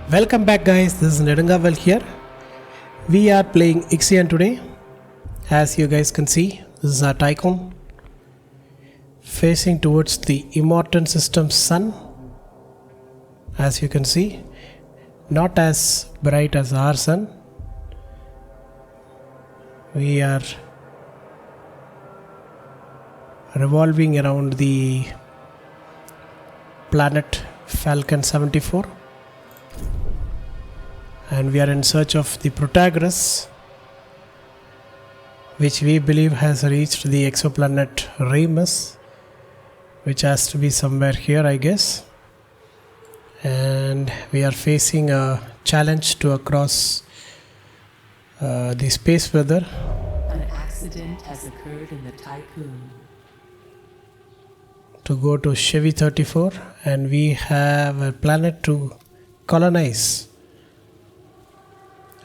Welcome back guys, this is Nedangavel here. We are playing IXION today. As you guys can see, this is our TIQQUN facing towards the IMMORTAN System sun. As you can see, not as bright as our sun. We are revolving around the planet Falcon 74. And we are in search of the PROTAGORAS, which we believe has reached the exoplanet Remus, which has to be somewhere here, I guess. And we are facing a challenge to cross the space weather. An accident has occurred in the TIQQUN. To go to Chevy 34, and we have a planet to colonize.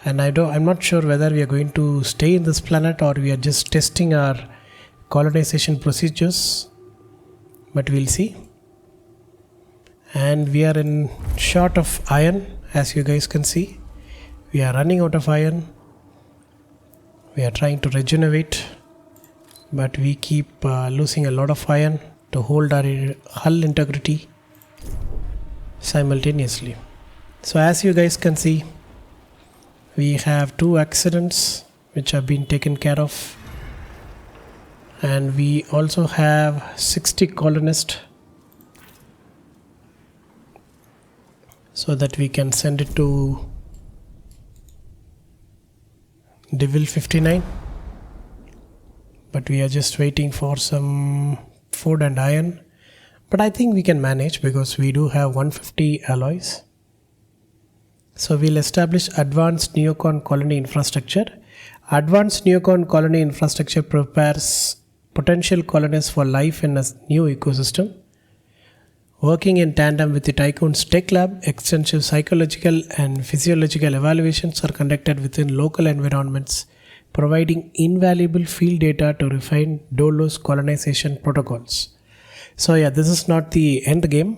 And I'm not sure whether we are going to stay in this planet or we are just testing our colonization procedures, but we'll see. And we are in short of iron, as you guys can see. We are running out of iron. We are trying to regenerate, but we keep losing a lot of iron to hold our hull integrity simultaneously. So as you guys can see, we have 2 accidents which have been taken care of, and we also have 60 colonists so that we can send it to Devil 59, but we are just waiting for some food and iron, but I think we can manage because we do have 150 alloys. So we'll establish advanced neocon colony infrastructure. Advanced neocon colony infrastructure prepares potential colonists for life in a new ecosystem. Working in tandem with the TIQQUN's tech lab, extensive psychological and physiological evaluations are conducted within local environments, providing invaluable field data to refine DOLOS colonization protocols. So yeah, this is not the end game,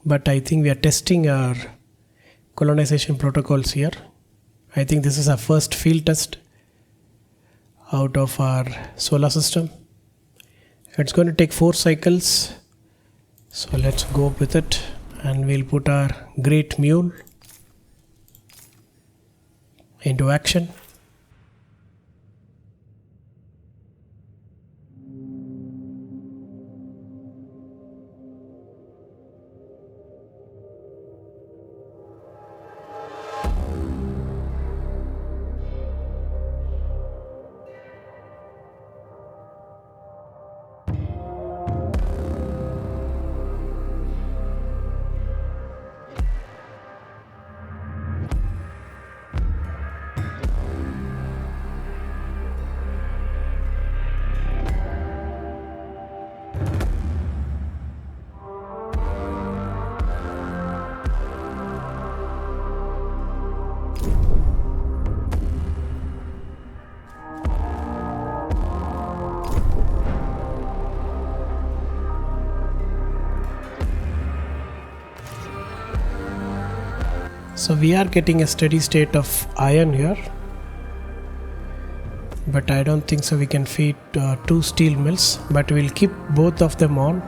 but I think we are testing our colonization protocols here. I think this is our first field test out of our solar system. It's going to take 4 cycles, so let's go with it, and we'll put our great mule into action. So we are getting a steady state of iron here, but I don't think so we can feed 2 steel mills, but we'll keep both of them on,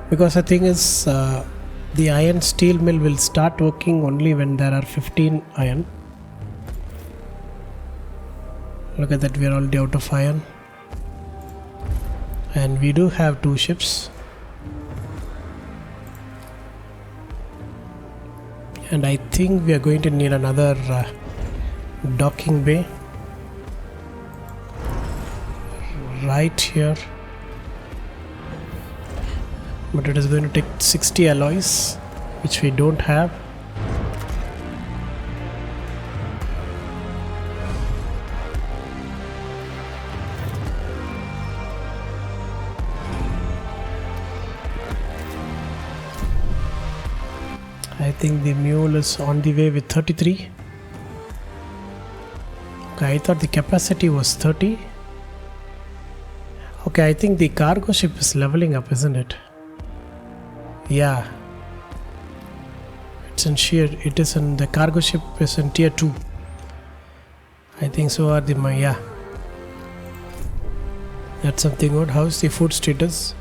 because the thing is the iron steel mill will start working only when there are 15 iron. Look at that, we are already out of iron, and we do have 2 ships. And I think we are going to need another docking bay right here, but it is going to take 60 alloys, which we don't have. I think the mule is on the way with 33. Okay, I thought the capacity was 30. Okay, I think the cargo ship is leveling up, isn't it? Yeah, it's in shear. It is in the cargo ship is in tier 2. I think so are the yeah. That's something good. How's the food status?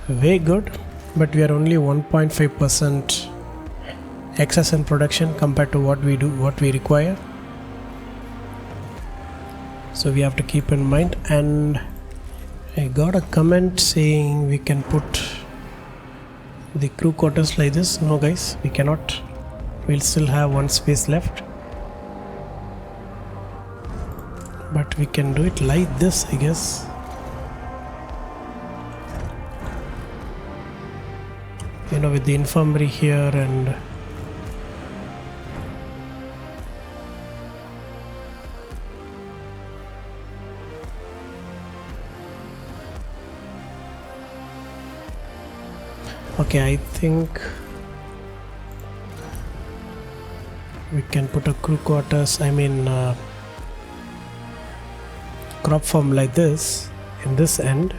Very good, but we are only 1.5% excess in production compared to what we require. So we have to keep in mind. And I got a comment saying we can put the crew quarters like this. No guys, we cannot. We'll still have one space left, but we can do it like this, I guess. You know, with the infirmary here and okay, I think we can put a crew quarters, I mean crop form like this in this end.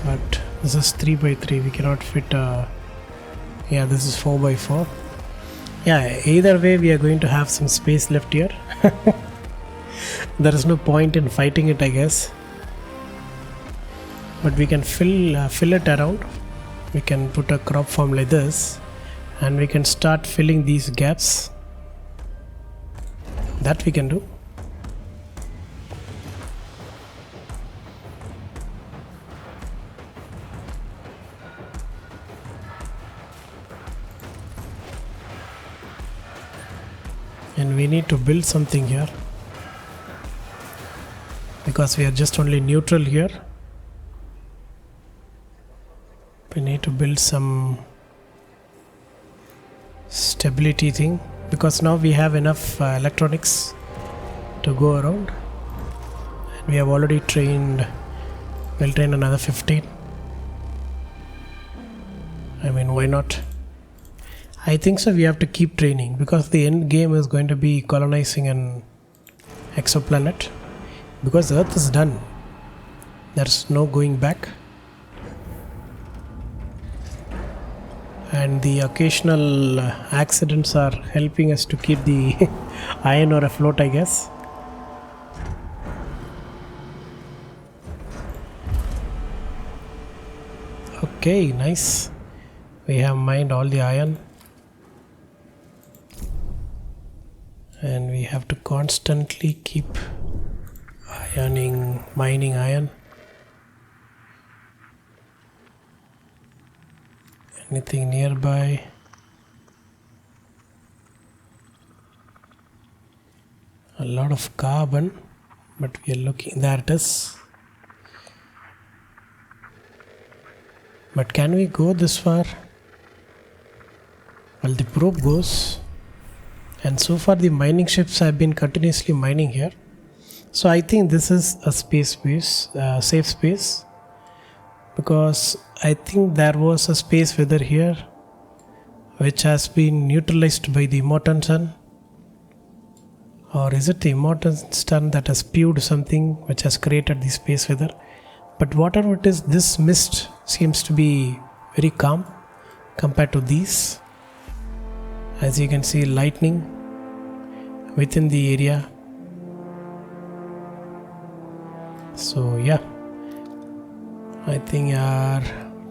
But this is 3x3, we cannot fit yeah, this is 4x4. Yeah, either way we are going to have some space left here. There is no point in fighting it, I guess. But we can fill it around. We can put a crop form like this, and we can start filling these gaps. That we can do. And we need to build something here, because we are just only neutral here. We need to build some stability thing, because now we have enough electronics to go around, and we have already trained. We'll train another 15. I mean, why not? I think so. We have to keep training, because the end game is going to be colonizing an exoplanet, because Earth is done. There's no going back. And the occasional accidents are helping us to keep the iron ore afloat, I guess. Okay, nice. We have mined all the iron, and we have to constantly keep mining iron. Anything nearby? A lot of carbon, but we are looking. There it is. But can we go this far? Well, the probe goes, and so far the mining ships have been continuously mining here. So I think this is a safe space, because I think there was a space weather here which has been neutralized by the IMMORTAN sun. Or is it the IMMORTAN sun that has spewed something which has created the space weather? But whatever it is, this mist seems to be very calm compared to these. As you can see, lightning within the area. So yeah, I think our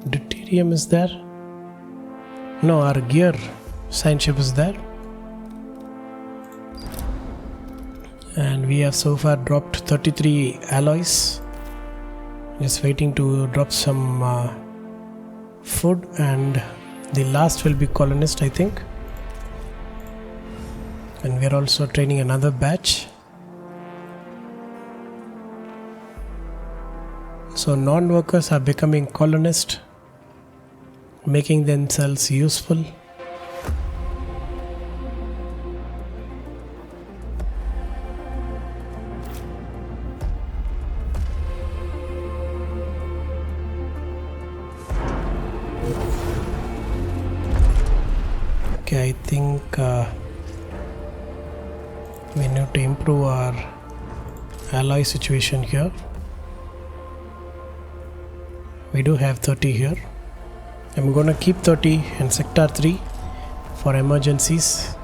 deuterium is there. No, our gear science ship is there. And we have so far dropped 33 alloys. Just waiting to drop some food, and the last will be colonist, I think. And we are also training another batch. So non-workers are becoming colonists, making themselves useful. Okay, I think we need to improve our alloy situation here. We do have 30 here. I'm gonna keep 30 in sector 3 for emergencies.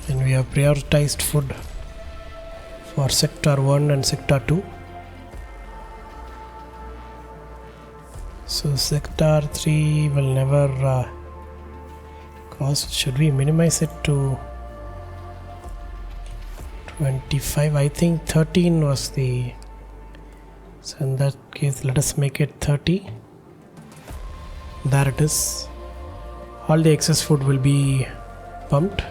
And we have prioritized food for sector 1 and sector 2. So sector 3 will never cost. Should we minimize it to 25? I think 13 was the, so in that case let us make it 30. There it is. All the excess food will be pumped.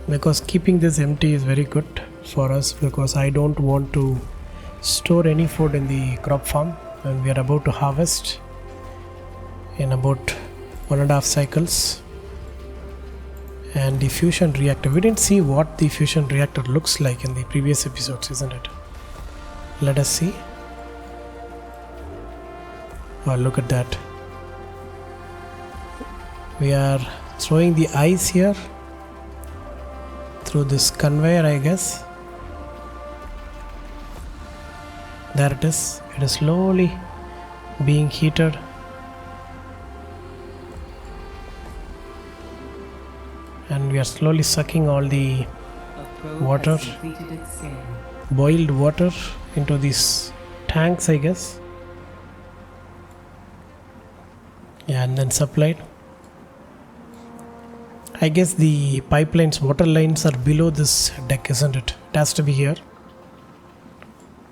Because keeping this empty is very good for us, because I don't want to store any food in the crop farm, and we are about to harvest in about 1.5 cycles. And the fusion reactor, we didn't see what the fusion reactor looks like in the previous episodes, isn't it? Let us see. Oh, look at that. We are throwing the ice here through this conveyor, I guess. There it is. It is slowly being heated. And we are slowly sucking all the water, boiled water, into these tanks, I guess. Yeah, and then supplied. I guess the pipelines, water lines are below this deck, isn't it? It has to be here.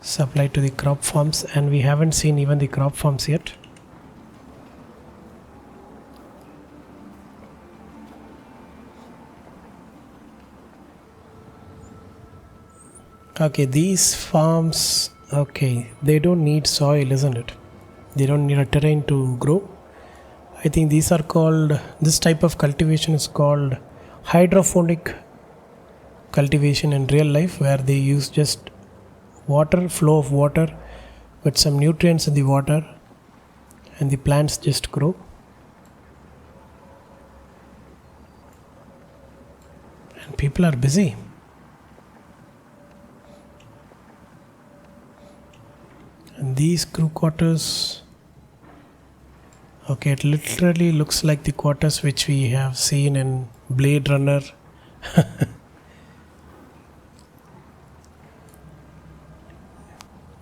Supplied to the crop farms, and we haven't seen even the crop farms yet. Okay, these farms, okay, they don't need soil, isn't it? They don't need a terrain to grow. I think these are called, this type of cultivation is called hydroponic cultivation in real life, where they use just water, flow of water with some nutrients in the water, and the plants just grow. And people are busy. And these crew quarters, okay, it literally looks like the quarters which we have seen in Blade Runner.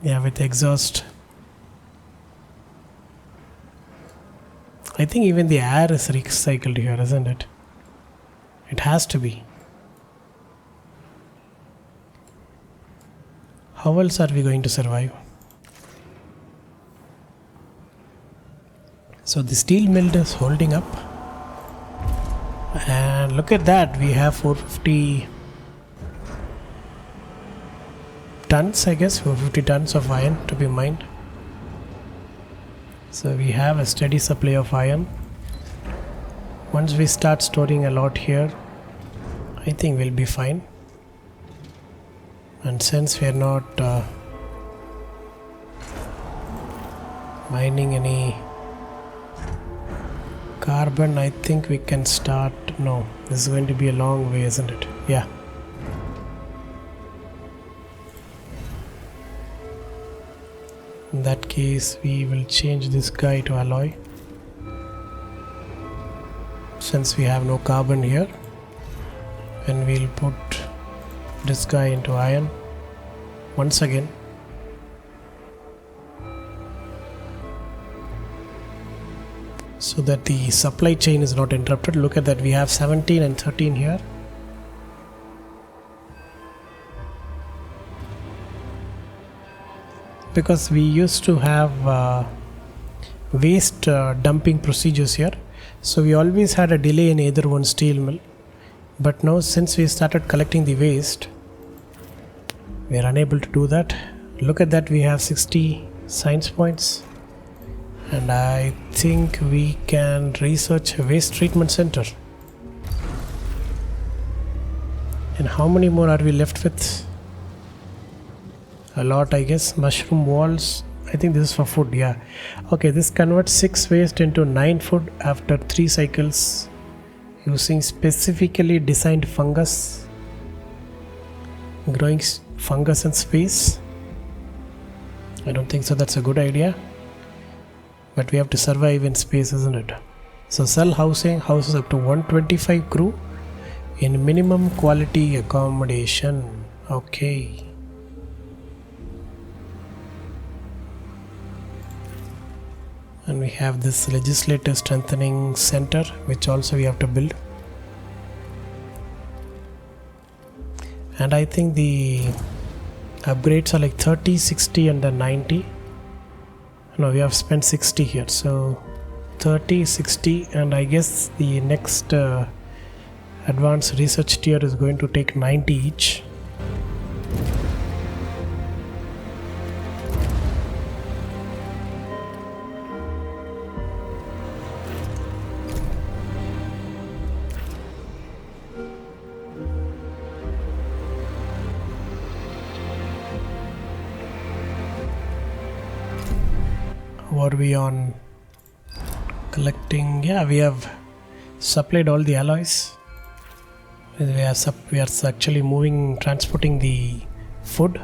Yeah, with exhaust. I think even the air is recycled here, isn't it? It has to be. How else are we going to survive? So the steel mill is holding up, and look at that, we have 450 tons, I guess, 450 tons of iron to be mined. So we have a steady supply of iron. Once we start storing a lot here, I think we'll be fine. And since we are not mining any carbon, I think we can start. No, this is going to be a long way, isn't it? Yeah. In that case, we will change this guy to alloy, since we have no carbon here, and we'll put this guy into iron once again. So that the supply chain is not interrupted. Look at that, we have 17 and 13 here. Because we used to have waste dumping procedures here, so we always had a delay in either one steel mill. But now, since we started collecting the waste, we are unable to do that. Look at that, we have 60 science points. And I think we can research a waste treatment center. And how many more are we left with? A lot, I guess. Mushroom walls. I think this is for food, yeah. Okay, this converts 6 waste into 9 food after 3 cycles using specifically designed fungus. Growing fungus in space. I don't think so that's a good idea. But we have to survive in space, isn't it? So cell housing houses up to 125 crew in minimum quality accommodation. Okay. And we have this legislative strengthening center, which also we have to build. And I think the upgrades are like 30, 60 and then 90. No, we have spent 60 here. So 30, 60 and I guess the next advanced research tier is going to take 90 each. Are we on collecting? Yeah, we have supplied all the alloys. We are actually transporting the food.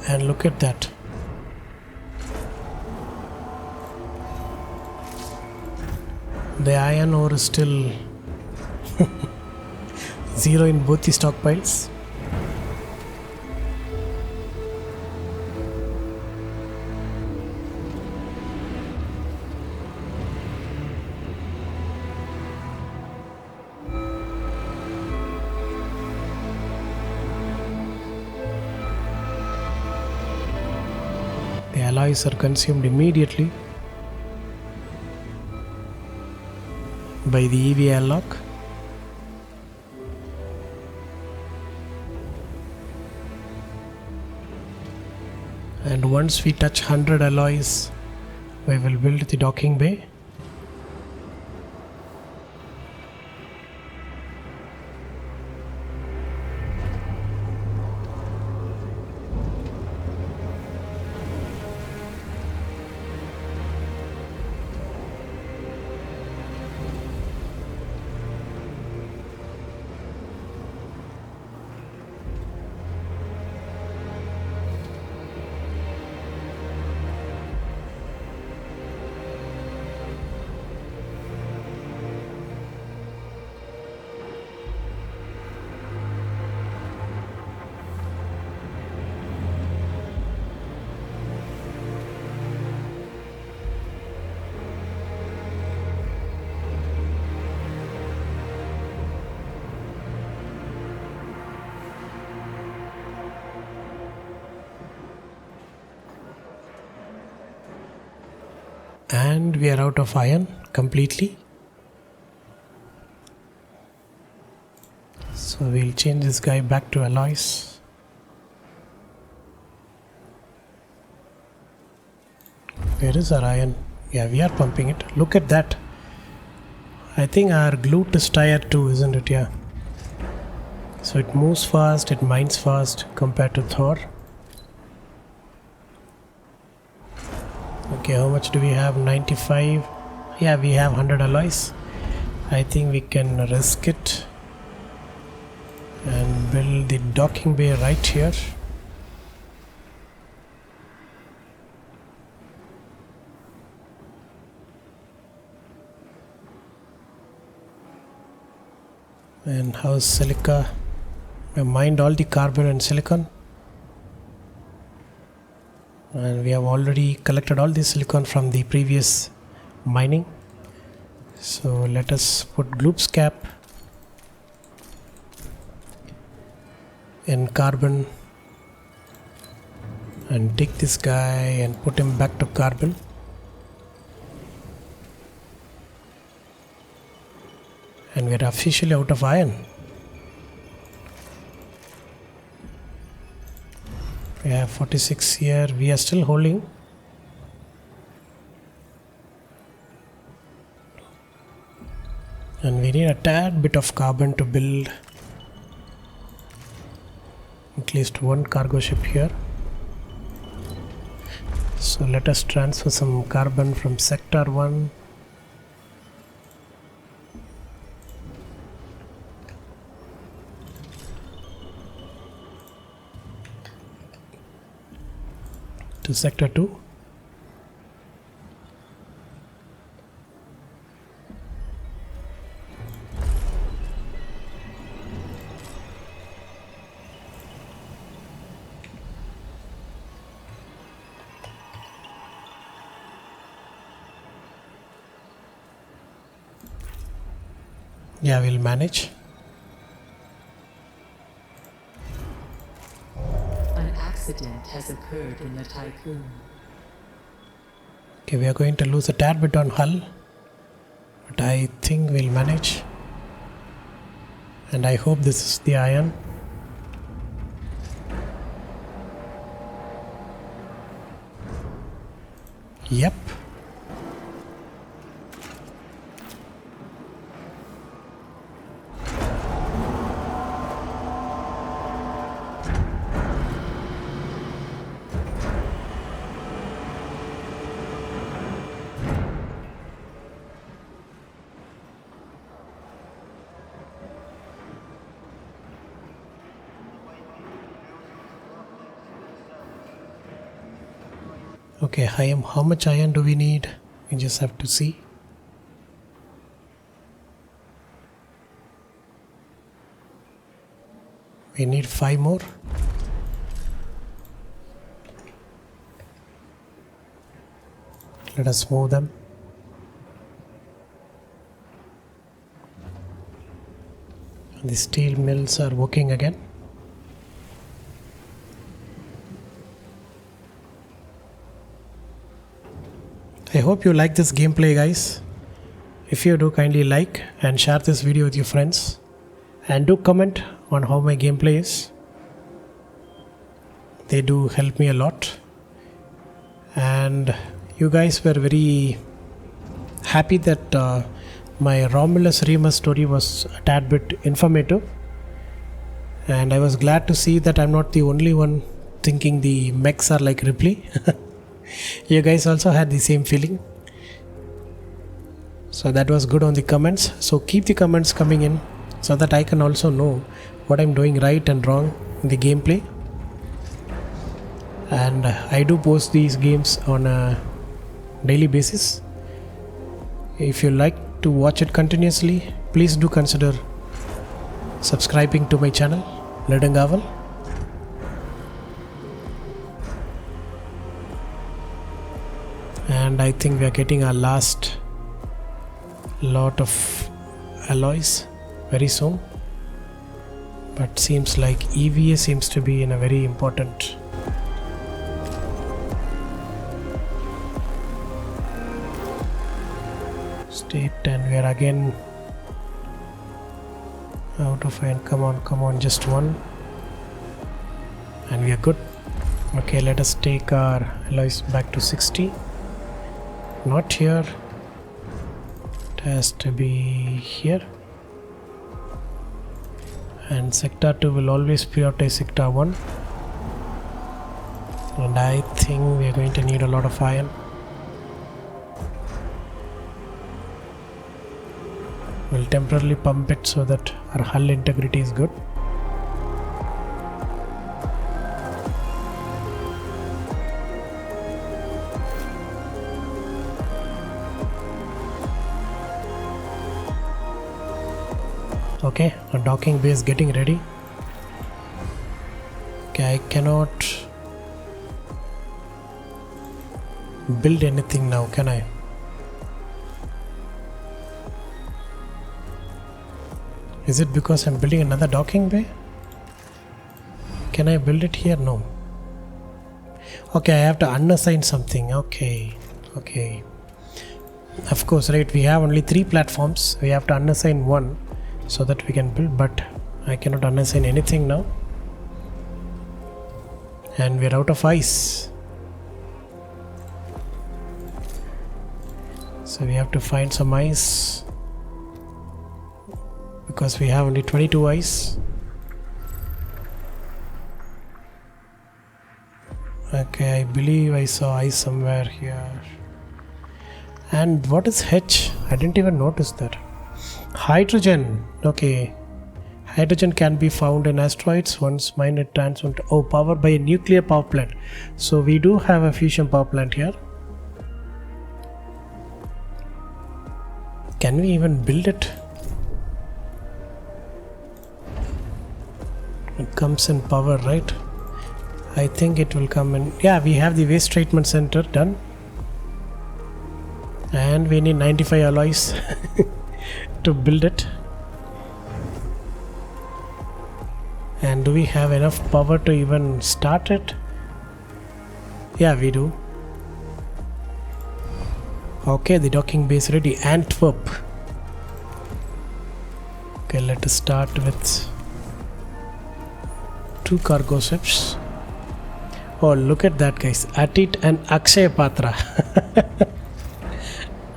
And look at that. The iron ore is still 0 in both the stockpiles. The alloys are consumed immediately by the EV airlock. And once we touch 100 alloys, we will build the docking bay. And we are out of iron completely. So we'll change this guy back to alloys. Where is our iron? Yeah, we are pumping it. Look at that. I think our glute is tired too, isn't it? Yeah. So it moves fast, it mines fast compared to Thor. Okay, how much do we have? 95. Yeah, we have 100 alloys. I think we can risk it and build the docking bay right here. And how's silica? We mined all the carbon and silicon. And we have already collected all the silicon from the previous mining. So let us put Gloop's cap in carbon and take this guy and put him back to carbon. And we are officially out of iron. We have 46 here. We are still holding. And we need a tad bit of carbon to build at least one cargo ship here. So let us transfer some carbon from sector 1 to sector 2. Yeah, we'll manage. An accident has occurred in the TIQQUN. Okay, we are going to lose a tad bit on hull, but I think we'll manage. And I hope this is the ION. Yep. Okay, how much iron do we need? We just have to see. We need 5 more. Let us move them. The steel mills are working again. I hope you like this gameplay, guys. If you do, kindly like and share this video with your friends, and do comment on how my gameplay is. They do help me a lot, and you guys were very happy that my Romulus Remus story was a tad bit informative, and I was glad to see that I'm not the only one thinking the mechs are like Ripley. You guys also had the same feeling, so that was good on the comments. So keep the comments coming in so that I can also know what I'm doing right and wrong in the gameplay. And I do post these games on a daily basis. If you like to watch it continuously, please do consider subscribing to my channel, Ledangaval. And I think we are getting our last lot of alloys very soon, but seems like EVA seems to be in a very important state, and we are again out of iron. Come on, just one and we are good. Okay, let us take our alloys back to 60. Not here, it has to be here, and sector 2 will always prioritize sector 1, and I think we are going to need a lot of iron. We'll temporarily pump it so that our hull integrity is good. Okay, our docking bay is getting ready. Okay, I cannot build anything now, can I? Is it because I'm building another docking bay? Can I build it here? No. Okay, I have to unassign something. Okay. Of course, right, we have only 3 platforms. We have to unassign one so that we can build, but I cannot unassign anything now. And we're out of ice. So we have to find some ice, because we have only 22 ice. Okay, I believe I saw I somewhere here. And what is H? I didn't even notice that. Hydrogen. Okay. Hydrogen can be found in asteroids. Once mined, it transformed. Oh, powered by a nuclear power plant. So we do have a fusion power plant here. Can we even build it? It comes in power, right? I think it will come in. Yeah, we have the waste treatment center done. And we need 95 alloys to build it. And do we have enough power to even start it? Yeah, we do. Okay, the docking base ready. Antwerp. Okay, let us start with 2 cargo ships. Oh, look at that, guys. Atit and Akshay Patra.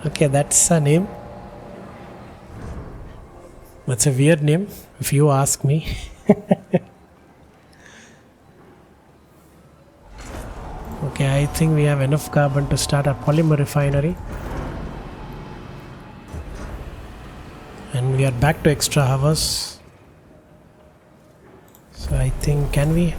Okay, that's a name. That's a weird name, if you ask me. Okay, I think we have enough carbon to start a polymer refinery. And we are back to extra hours. So I think, can we?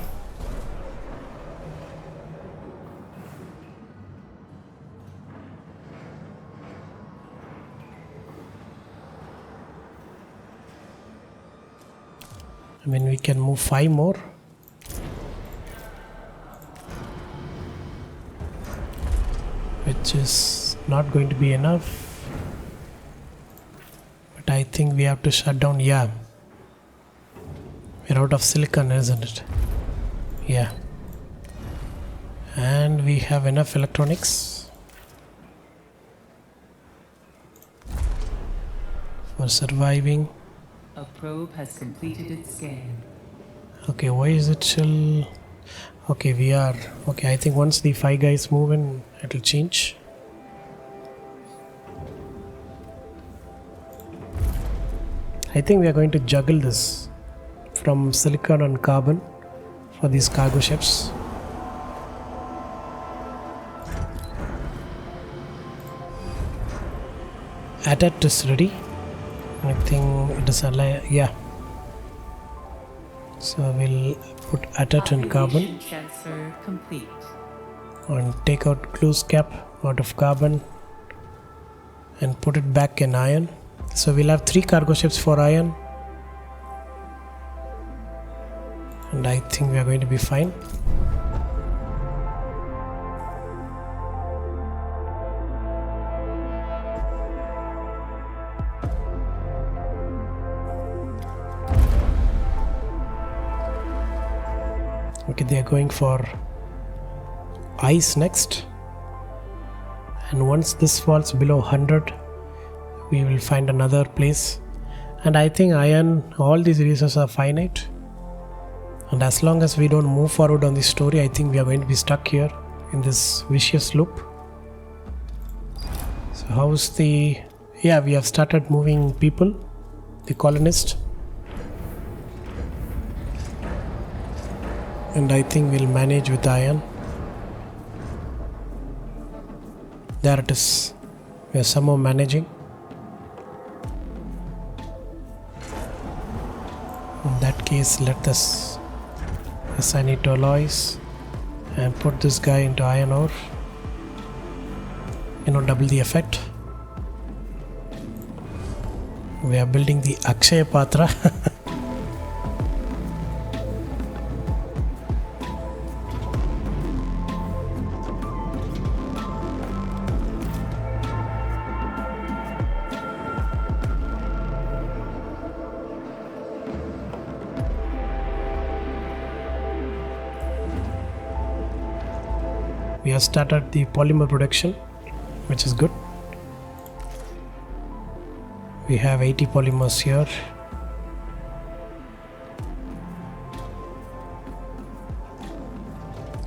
I mean, we can move 5 more. Which is not going to be enough. But I think we have to shut down. Yeah. We're out of silicon, isn't it? Yeah. And we have enough electronics for surviving. A probe has completed its scan. Okay, why is it still? Okay, we are. Okay, I think once the 5 guys move in, it will change. I think we are going to juggle this from silicon and carbon for these cargo ships. Atat is ready. I think it is aligned. Yeah. So we'll put Atat and carbon. Transfer complete. And take out close cap out of carbon and put it back in iron. So we'll have 3 cargo ships for iron. And I think we are going to be fine. Okay, they are going for ice next, and once this falls below 100 we will find another place. And I think iron, all these resources are finite, and as long as we don't move forward on this story, I think we are going to be stuck here in this vicious loop. So how's the... yeah, we have started moving people, the colonists. And I think we'll manage with iron. There it is. We are somehow managing. In that case, let us assign it to alloys and put this guy into iron ore. Double the effect. We are building the Akshay Patra. We have started the polymer production, which is good. We have 80 polymers here.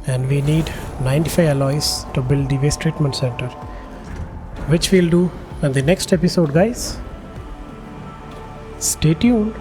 And we need 95 alloys to build the waste treatment center, which we'll do in the next episode, guys. Stay tuned.